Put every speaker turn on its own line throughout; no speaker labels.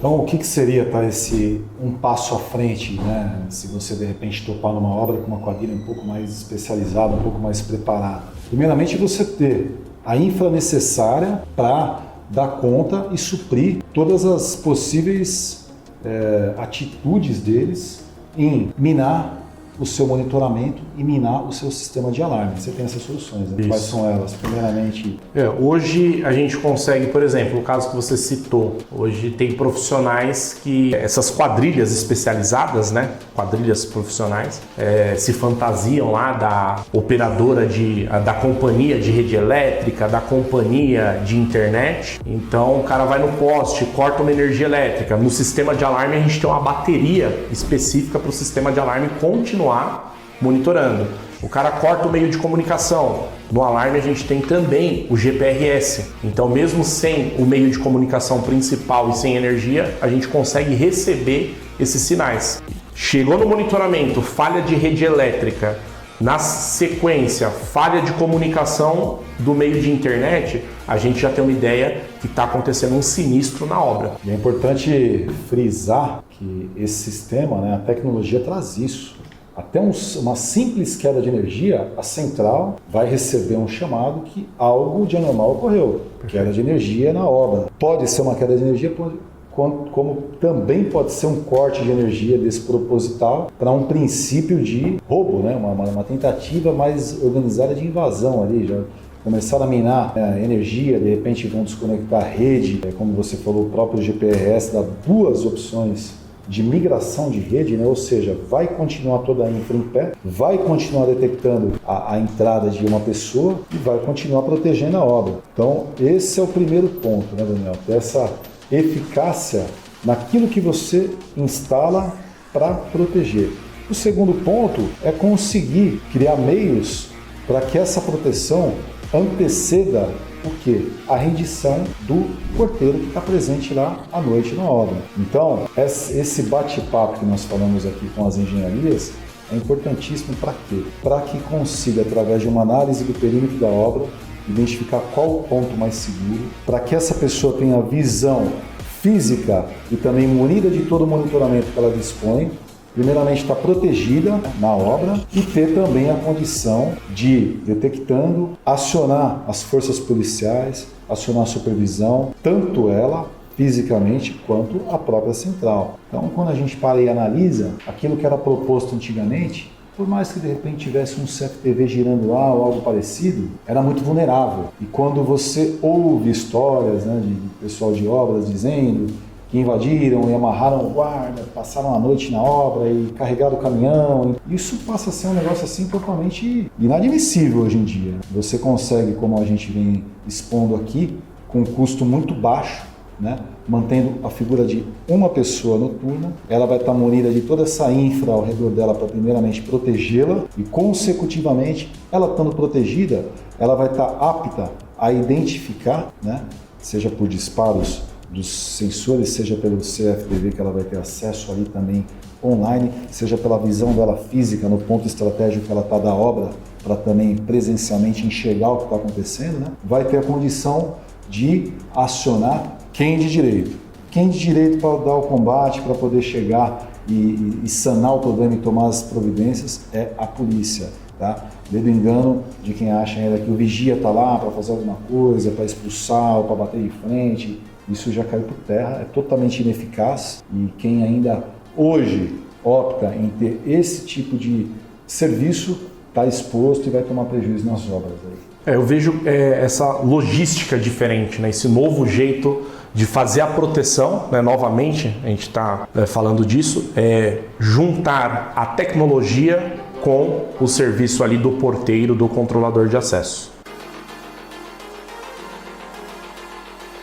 Então, o que seria para esse um passo à frente, né? Se você de repente topar numa obra com uma quadrilha um pouco mais especializada, um pouco mais preparada? Primeiramente, você ter a infra necessária para dar conta e suprir todas as possíveis atitudes deles em minar o seu monitoramento e minar o seu sistema de alarme. Você tem essas soluções, né? Quais são elas? Primeiramente...
Hoje a gente consegue, por exemplo, o caso que você citou, hoje tem profissionais que, essas quadrilhas especializadas, né? Quadrilhas profissionais, se fantasiam lá da operadora da companhia de rede elétrica, da companhia de internet. Então o cara vai no poste, corta uma energia elétrica. No sistema de alarme a gente tem uma bateria específica para o sistema de alarme continuar monitorando. O cara corta o meio de comunicação. No alarme a gente tem também o GPRS. Então, mesmo sem o meio de comunicação principal e sem energia, a gente consegue receber esses sinais. Chegou no monitoramento, falha de rede elétrica, na sequência, falha de comunicação do meio de internet, a gente já tem uma ideia que está acontecendo um sinistro na obra.
E é importante frisar que esse sistema, né, a tecnologia traz isso. Até uma simples queda de energia, a central vai receber um chamado que algo de anormal ocorreu. Queda de energia na obra. Pode ser uma queda de energia, como também pode ser um corte de energia desproposital para um princípio de roubo, né? Uma tentativa mais organizada de invasão ali. Já começaram a minar energia, de repente vão desconectar a rede. Como você falou, o próprio GPRS dá duas opções de migração de rede, né? Ou seja, vai continuar toda a infra em pé, vai continuar detectando a entrada de uma pessoa e vai continuar protegendo a obra. Então, esse é o primeiro ponto, né, Daniel? Essa eficácia naquilo que você instala para proteger. O segundo ponto é conseguir criar meios para que essa proteção anteceda o quê? A rendição do porteiro que está presente lá à noite na obra. Então, esse bate-papo que nós falamos aqui com as engenharias é importantíssimo para quê? Para que consiga, através de uma análise do perímetro da obra, identificar qual o ponto mais seguro, para que essa pessoa tenha visão física e também munida de todo o monitoramento que ela dispõe, primeiramente estar protegida na obra e ter também a condição de, detectando, acionar as forças policiais, acionar a supervisão, tanto ela fisicamente quanto a própria central. Então, quando a gente para e analisa aquilo que era proposto antigamente, por mais que de repente tivesse um CFTV girando lá ou algo parecido, era muito vulnerável. E quando você ouve histórias, né, de pessoal de obras dizendo que invadiram e amarraram o guarda, passaram a noite na obra e carregaram o caminhão. Isso passa a ser um negócio assim totalmente inadmissível hoje em dia. Você consegue, como a gente vem expondo aqui, com um custo muito baixo, né, mantendo a figura de uma pessoa noturna, ela vai estar munida de toda essa infra ao redor dela para primeiramente protegê-la e consecutivamente, ela estando protegida, ela vai estar apta a identificar, né, seja por disparos dos sensores, seja pelo CFTV que ela vai ter acesso ali também online, seja pela visão dela física no ponto estratégico que ela está da obra, para também presencialmente enxergar o que está acontecendo, né? Vai ter a condição de acionar quem de direito. Quem de direito para dar o combate, para poder chegar e sanar o problema e tomar as providências é a polícia, tá? Dedo engano de quem acha ainda que o vigia está lá para fazer alguma coisa, para expulsar ou para bater de frente. Isso já caiu por terra, é totalmente ineficaz e quem ainda hoje opta em ter esse tipo de serviço está exposto e vai tomar prejuízo nas obras.
Eu vejo essa logística diferente, né? Esse novo jeito de fazer a proteção, né? Novamente, a gente está falando disso, juntar a tecnologia com o serviço ali do porteiro, do controlador de acesso.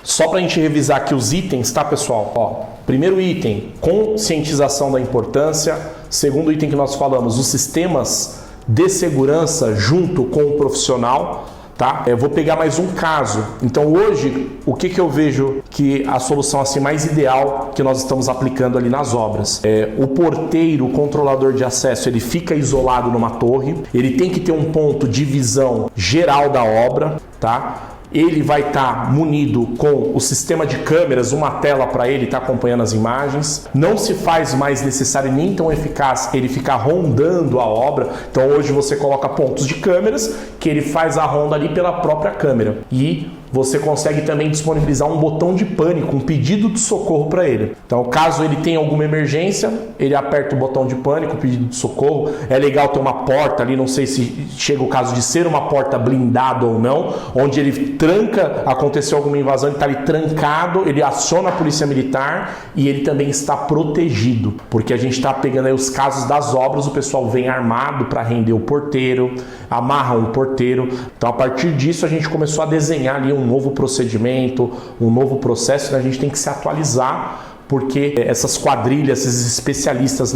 Só para a gente revisar aqui os itens, tá, pessoal? Ó, primeiro item, conscientização da importância. Segundo item que nós falamos, os sistemas de segurança junto com o profissional, tá? Eu vou pegar mais um caso. Então hoje, o que eu vejo que a solução assim mais ideal que nós estamos aplicando ali nas obras? O porteiro, o controlador de acesso, ele fica isolado numa torre, ele tem que ter um ponto de visão geral da obra, tá? ele vai estar munido com o sistema de câmeras, uma tela para ele estar acompanhando as imagens. Não se faz mais necessário nem tão eficaz ele ficar rondando a obra. Então hoje você coloca pontos de câmeras que ele faz a ronda ali pela própria câmera. E você consegue também disponibilizar um botão de pânico, um pedido de socorro para ele. Então, caso ele tenha alguma emergência, ele aperta o botão de pânico, pedido de socorro. É legal ter uma porta ali, não sei se chega o caso de ser uma porta blindada ou não, onde ele tranca, aconteceu alguma invasão, ele está ali trancado, ele aciona a polícia militar e ele também está protegido. Porque a gente está pegando aí os casos das obras, o pessoal vem armado para render o porteiro, amarram o porteiro. Então, a partir disso, a gente começou a desenhar ali um novo procedimento, um novo processo, a gente tem que se atualizar, porque essas quadrilhas, esses especialistas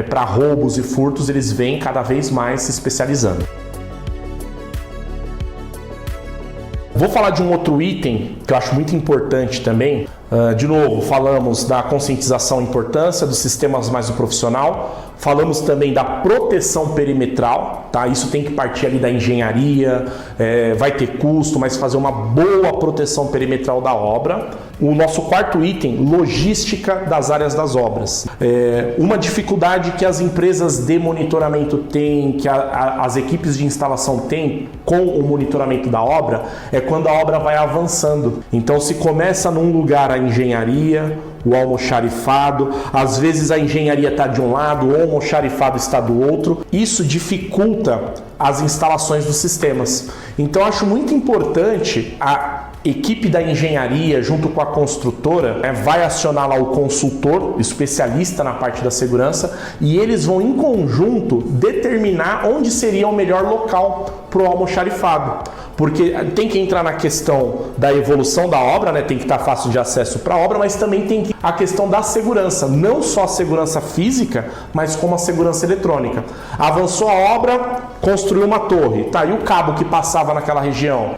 para roubos e furtos, eles vêm cada vez mais se especializando. Vou falar de um outro item que eu acho muito importante também. De novo, falamos da conscientização e importância dos sistemas mais do profissional. Falamos também da proteção perimetral, tá? Isso tem que partir ali da engenharia, vai ter custo, mas fazer uma boa proteção perimetral da obra. O nosso quarto item, logística das áreas das obras. Uma dificuldade que as empresas de monitoramento têm, que as equipes de instalação têm com o monitoramento da obra, é quando a obra vai avançando. Então, se começa num lugar a engenharia, o almoxarifado, às vezes a engenharia está de um lado, o almoxarifado está do outro. Isso dificulta as instalações dos sistemas. Então, acho muito importante a equipe da engenharia, junto com a construtora, vai acionar lá o consultor, especialista na parte da segurança, e eles vão em conjunto determinar onde seria o melhor local para o almoxarifado. Porque tem que entrar na questão da evolução da obra, né? Tem que estar fácil de acesso para a obra, mas também tem que a questão da segurança, não só a segurança física, mas como a segurança eletrônica. Avançou a obra, construiu uma torre, tá? E o cabo que passava naquela região?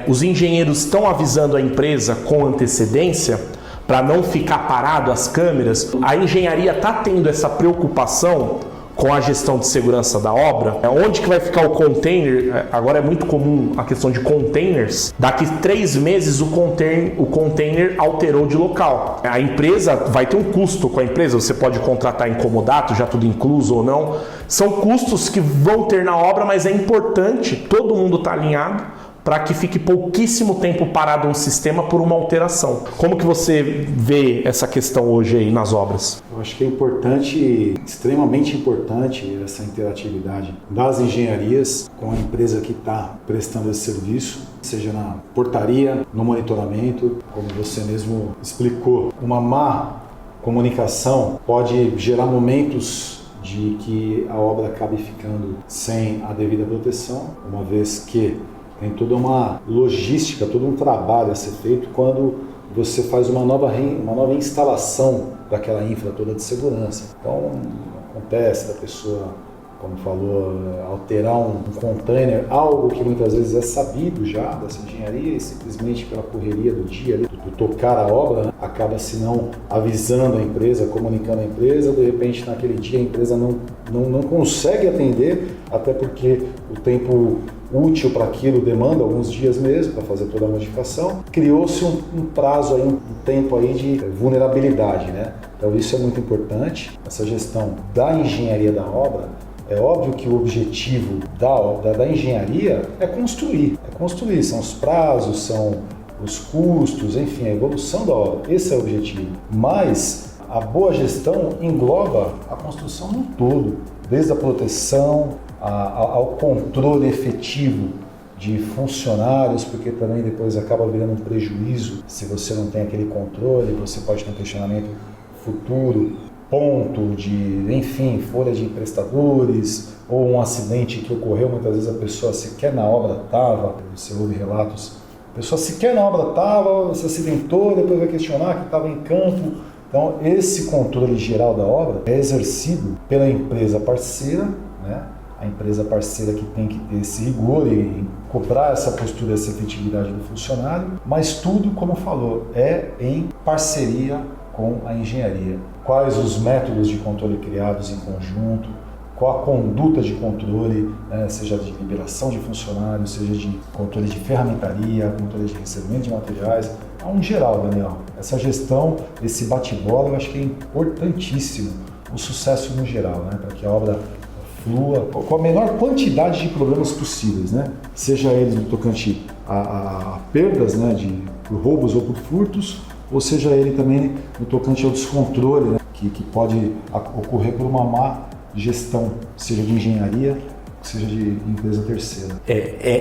Os engenheiros estão avisando a empresa com antecedência para não ficar parado as câmeras. A engenharia está tendo essa preocupação com a gestão de segurança da obra. Onde que vai ficar o container? Agora é muito comum a questão de containers. Daqui 3 meses o container alterou de local. A empresa vai ter um custo com a empresa. Você pode contratar em comodato, já tudo incluso ou não. São custos que vão ter na obra, mas é importante todo mundo estar alinhado para que fique pouquíssimo tempo parado um sistema por uma alteração. Como que você vê essa questão hoje aí nas obras?
Eu acho que é importante, extremamente importante, essa interatividade das engenharias com a empresa que está prestando esse serviço, seja na portaria, no monitoramento, como você mesmo explicou. Uma má comunicação pode gerar momentos de que a obra acabe ficando sem a devida proteção, uma vez que tem toda uma logística, todo um trabalho a ser feito quando você faz uma nova instalação daquela infra toda de segurança. Então, acontece da pessoa, como falou, alterar um container, algo que muitas vezes é sabido já dessa engenharia e simplesmente pela correria do dia, do tocar a obra, né, acaba se não avisando a empresa, comunicando a empresa, de repente naquele dia a empresa não consegue atender, até porque o tempo útil para aquilo demanda alguns dias mesmo para fazer toda a modificação. Criou-se um prazo aí, um tempo aí de vulnerabilidade, né? Então isso é muito importante, essa gestão da engenharia da obra. É óbvio que o objetivo da engenharia é construir, são os prazos, são os custos, enfim, a evolução da obra, esse é o objetivo. Mas a boa gestão engloba a construção no todo, desde a proteção ao controle efetivo de funcionários, porque também depois acaba virando um prejuízo se você não tem aquele controle, você pode ter um questionamento futuro, ponto de, enfim, folha de prestadores, ou um acidente que ocorreu, muitas vezes a pessoa sequer na obra estava, você ouve relatos, a pessoa sequer na obra estava, se acidentou, depois vai questionar que estava em campo. Então esse controle geral da obra é exercido pela empresa parceira, né? A empresa parceira que tem que ter esse rigor e cobrar essa postura, essa efetividade do funcionário, mas tudo, como falou, é em parceria com a engenharia. Quais os métodos de controle criados em conjunto, qual a conduta de controle, seja de liberação de funcionários, seja de controle de ferramentaria, controle de recebimento de materiais, há um geral, Daniel. Essa gestão, esse bate-bola, eu acho que é importantíssimo, o sucesso no geral, né? Para que a obra flua com a menor quantidade de problemas possíveis, né? Seja eles no tocante a perdas, né, por roubos ou por furtos, ou seja ele também no tocante ao descontrole, né, que pode ocorrer por uma má gestão, seja de engenharia, seja de empresa terceira.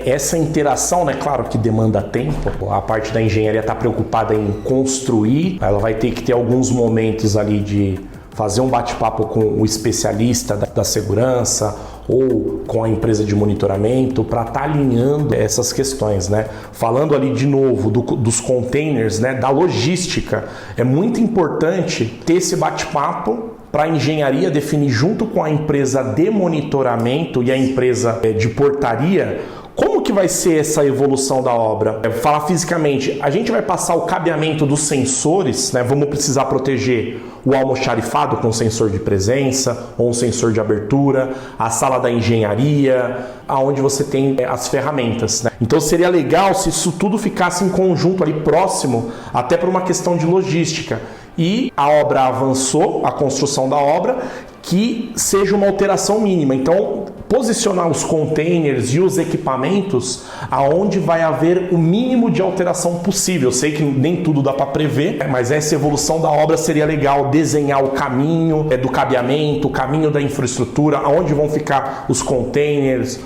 Essa interação, né, claro que demanda tempo, a parte da engenharia está preocupada em construir, ela vai ter que ter alguns momentos ali de fazer um bate-papo com o especialista da segurança ou com a empresa de monitoramento para estar alinhando essas questões, né? Falando ali de novo dos containers, né, da logística, é muito importante ter esse bate-papo para a engenharia definir junto com a empresa de monitoramento e a empresa de portaria como que vai ser essa evolução da obra. Falar fisicamente, a gente vai passar o cabeamento dos sensores, né? Vamos precisar proteger o almoxarifado com sensor de presença ou um sensor de abertura, a sala da engenharia, aonde você tem as ferramentas, né? Então seria legal se isso tudo ficasse em conjunto ali próximo, até por uma questão de logística. E a obra avançou, a construção da obra, que seja uma alteração mínima. Então, posicionar os containers e os equipamentos aonde vai haver o mínimo de alteração possível. Eu sei que nem tudo dá para prever, mas essa evolução da obra seria legal, desenhar o caminho do cabeamento, o caminho da infraestrutura, aonde vão ficar os containers,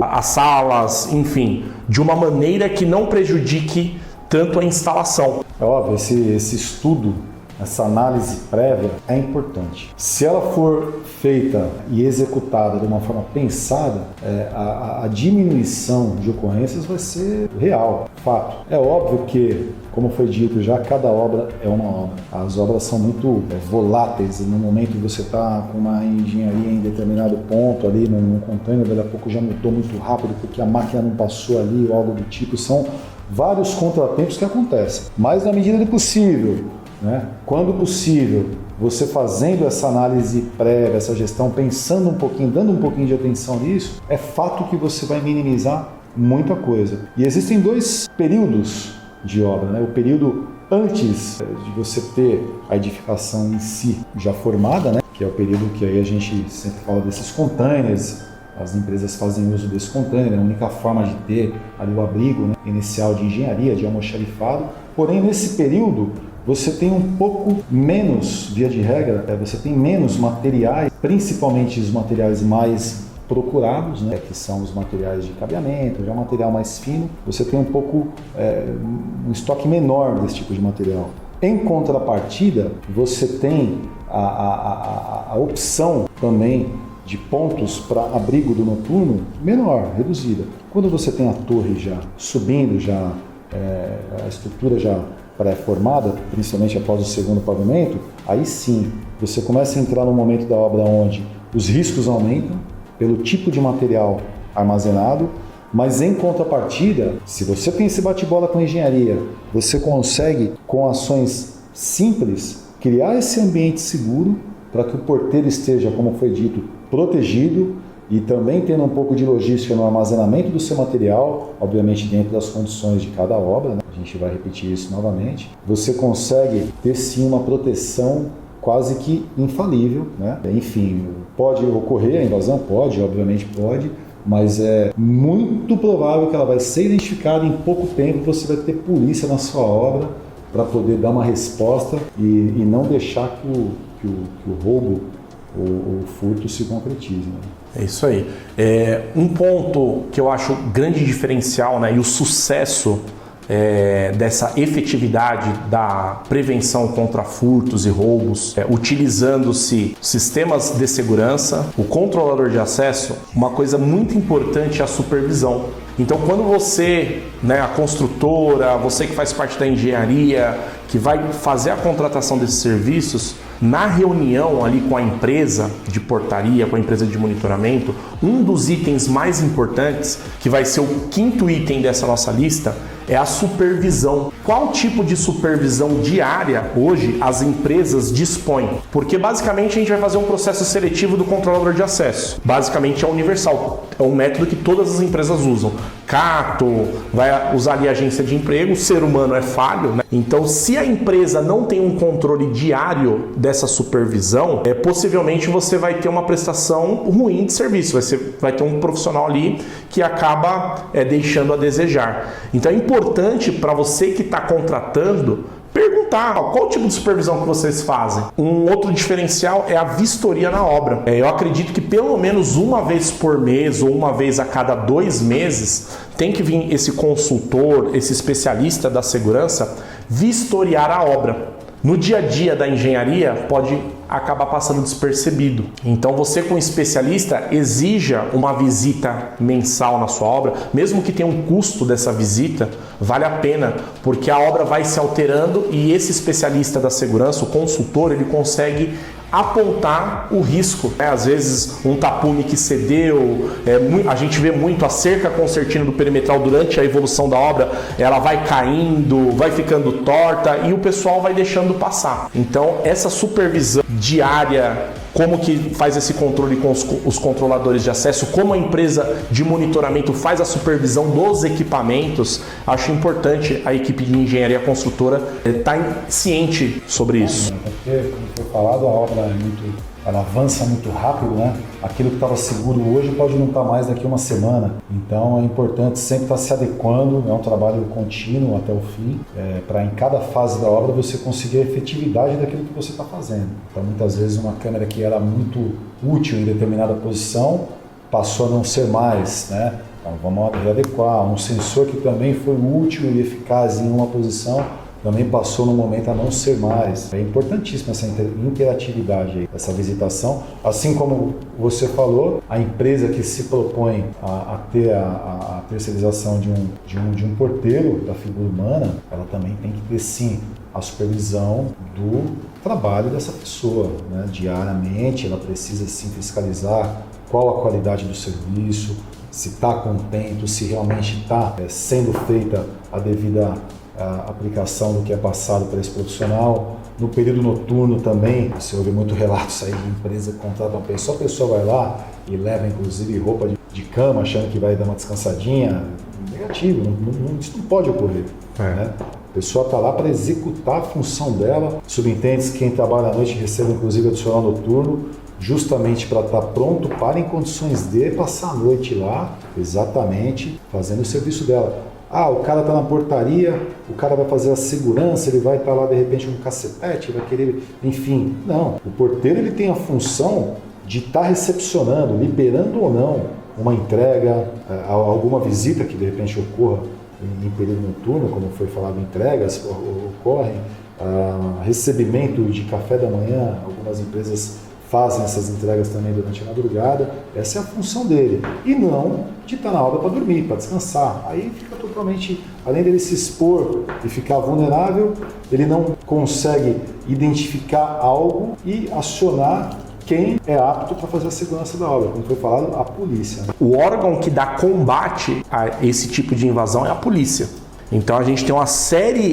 as salas, enfim, de uma maneira que não prejudique tanto a instalação.
É óbvio, esse estudo, essa análise prévia é importante. Se ela for feita e executada de uma forma pensada, a diminuição de ocorrências vai ser real, fato. É óbvio que, como foi dito já, cada obra é uma obra. As obras são muito voláteis e no momento que você está com uma engenharia em determinado ponto ali num container, daqui a pouco já mudou muito rápido porque a máquina não passou ali ou algo do tipo. São vários contratempos que acontecem. Mas na medida do possível, né? Quando possível, você fazendo essa análise prévia, essa gestão, pensando um pouquinho, dando um pouquinho de atenção nisso, é fato que você vai minimizar muita coisa. E existem dois períodos de obra, né? O período antes de você ter a edificação em si já formada, né? Que é o período que aí a gente sempre fala desses containers. As empresas fazem uso desse container, é a única forma de ter ali o abrigo, né, inicial de engenharia, de almoxarifado. Porém, nesse período, você tem um pouco menos, via de regra, você tem menos materiais, principalmente os materiais mais procurados, né, que são os materiais de cabeamento, já um material mais fino. Você tem um pouco, um estoque menor desse tipo de material. Em contrapartida, você tem a opção também de pontos para abrigo do noturno menor, reduzida. Quando você tem a torre já subindo, já a estrutura já pré-formada, principalmente após o segundo pavimento, aí sim, você começa a entrar no momento da obra onde os riscos aumentam pelo tipo de material armazenado, mas em contrapartida, se você tem esse bate-bola com a engenharia, você consegue, com ações simples, criar esse ambiente seguro para que o porteiro esteja, como foi dito, protegido e também tendo um pouco de logística no armazenamento do seu material, obviamente dentro das condições de cada obra, né? A gente vai repetir isso novamente. Você consegue ter sim uma proteção quase que infalível, né? Enfim, pode ocorrer a invasão? Pode, obviamente pode, mas é muito provável que ela vai ser identificada em pouco tempo, você vai ter polícia na sua obra para poder dar uma resposta e não deixar que o roubo ou o furto se concretize, né?
É isso aí. Um ponto que eu acho grande diferencial, né, e o sucesso dessa efetividade da prevenção contra furtos e roubos, utilizando-se sistemas de segurança, o controlador de acesso, uma coisa muito importante é a supervisão. Então, quando você, né, a construtora, você que faz parte da engenharia, que vai fazer a contratação desses serviços, Na reunião ali com a empresa de portaria, com a empresa de monitoramento, um dos itens mais importantes, que vai ser o 5º item dessa nossa lista, é a supervisão. Qual tipo de supervisão diária hoje as empresas dispõem? Porque basicamente a gente vai fazer um processo seletivo do controlador de acesso. Basicamente é universal, é um método que todas as empresas usam. Cato, vai usar ali a agência de emprego, o ser humano é falho, né? Então se a empresa não tem um controle diário dessa supervisão, possivelmente você vai ter uma prestação ruim de serviço, vai ter um profissional ali que acaba deixando a desejar. Então é importante para você que está contratando perguntar qual tipo de supervisão que vocês fazem. Um outro diferencial é a vistoria na obra. Eu acredito que pelo menos uma vez por mês ou uma vez a cada 2 meses tem que vir esse consultor, esse especialista da segurança vistoriar a obra. No dia a dia da engenharia pode acabar passando despercebido. Então você, como especialista, exija uma visita mensal na sua obra, mesmo que tenha um custo dessa visita, vale a pena, porque a obra vai se alterando e esse especialista da segurança, o consultor, ele consegue apontar o risco. Às vezes um tapume que cedeu, a gente vê muito a cerca concertina do perimetral durante a evolução da obra, ela vai caindo, vai ficando torta e o pessoal vai deixando passar. Então essa supervisão diária, como que faz esse controle com os controladores de acesso, como a empresa de monitoramento faz a supervisão dos equipamentos, acho importante a equipe de engenharia construtora estar ciente sobre isso.
Porque, como foi falado, a obra ela avança muito rápido, né? Aquilo que estava seguro hoje pode não estar mais daqui a uma semana. Então é importante sempre estar se adequando, é um trabalho contínuo até o fim, para em cada fase da obra você conseguir a efetividade daquilo que você está fazendo. Então muitas vezes uma câmera que era muito útil em determinada posição passou a não ser mais, né? Então vamos readequar. Um sensor que também foi útil e eficaz em uma posição também passou no momento a não ser mais. É importantíssima essa interatividade aí, essa visitação. Assim como você falou, a empresa que se propõe a ter a terceirização de um porteiro da figura humana, ela também tem que ter sim a supervisão do trabalho dessa pessoa, né? Diariamente ela precisa sim fiscalizar qual a qualidade do serviço, se está contente, se realmente está sendo feita a devida a aplicação do que é passado para esse profissional. No período noturno também, você ouve muito relatos aí de empresa que contrata uma pessoa, a pessoa vai lá e leva inclusive roupa de cama, achando que vai dar uma descansadinha. Negativo, isso não pode ocorrer. Né? A pessoa está lá para executar a função dela. Subentende-se que quem trabalha à noite recebe inclusive adicional noturno, justamente para estar pronto para, em condições de passar a noite lá, exatamente, fazendo o serviço dela. O cara está na portaria, o cara vai fazer a segurança, ele vai estar lá de repente com um cacetete, vai querer, enfim. Não, o porteiro ele tem a função de estar recepcionando, liberando ou não uma entrega, alguma visita que de repente ocorra em período noturno, como foi falado, entregas ocorrem, recebimento de café da manhã, algumas empresas fazem essas entregas também durante a madrugada. Essa é a função dele. E não de estar na obra para dormir, para descansar. Aí fica totalmente, além dele se expor e ficar vulnerável, ele não consegue identificar algo e acionar quem é apto para fazer a segurança da obra, como foi falado, a polícia. Né?
O órgão que dá combate a esse tipo de invasão é a polícia. Então a gente tem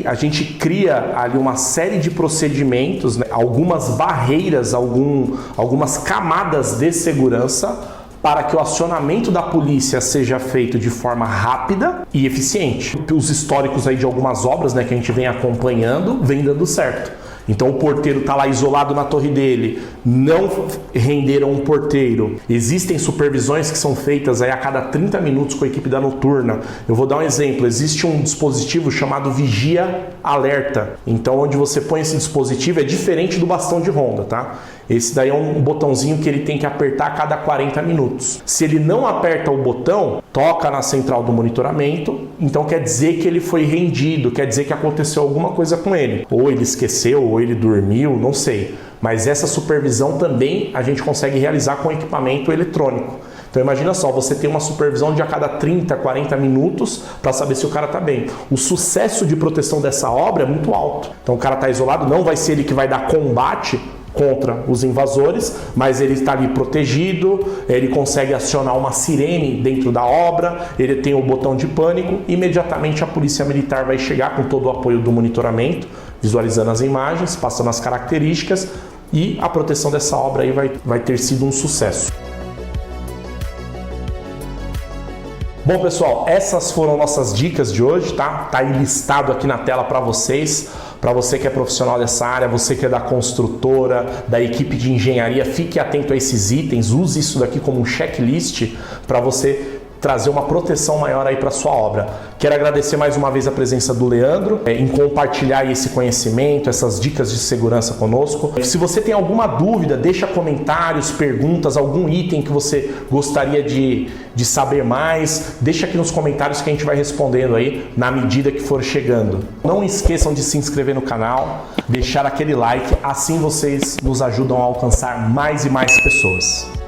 a gente cria ali uma série de procedimentos, né? Algumas barreiras, algumas camadas de segurança para que o acionamento da polícia seja feito de forma rápida e eficiente. Os históricos aí de algumas obras, né, que a gente vem acompanhando, vem dando certo. Então o porteiro está lá isolado na torre dele, não renderam um porteiro. Existem supervisões que são feitas aí a cada 30 minutos com a equipe da noturna. Eu vou dar um exemplo, existe um dispositivo chamado Vigia Alerta. Então onde você põe esse dispositivo é diferente do bastão de ronda, tá? Esse daí é um botãozinho que ele tem que apertar a cada 40 minutos. Se ele não aperta o botão, toca na central do monitoramento, então quer dizer que ele foi rendido, quer dizer que aconteceu alguma coisa com ele. Ou ele esqueceu, ou ele dormiu, não sei. Mas essa supervisão também a gente consegue realizar com equipamento eletrônico. Então imagina só, você tem uma supervisão de a cada 30, 40 minutos para saber se o cara está bem. O sucesso de proteção dessa obra é muito alto. Então o cara está isolado, não vai ser ele que vai dar combate contra os invasores, mas ele está ali protegido, ele consegue acionar uma sirene dentro da obra, ele tem o botão de pânico, imediatamente a polícia militar vai chegar com todo o apoio do monitoramento, visualizando as imagens, passando as características, e a proteção dessa obra aí vai ter sido um sucesso. Bom, pessoal, essas foram nossas dicas de hoje, tá? Tá aí listado aqui na tela para vocês. Para você que é profissional dessa área, você que é da construtora, da equipe de engenharia, fique atento a esses itens, use isso daqui como um checklist para você trazer uma proteção maior aí para sua obra. Quero agradecer mais uma vez a presença do Leandro em compartilhar esse conhecimento, essas dicas de segurança conosco. Se você tem alguma dúvida, deixa comentários, perguntas, algum item que você gostaria de saber mais, deixa aqui nos comentários que a gente vai respondendo aí na medida que for chegando. Não esqueçam de se inscrever no canal, deixar aquele like, assim vocês nos ajudam a alcançar mais e mais pessoas.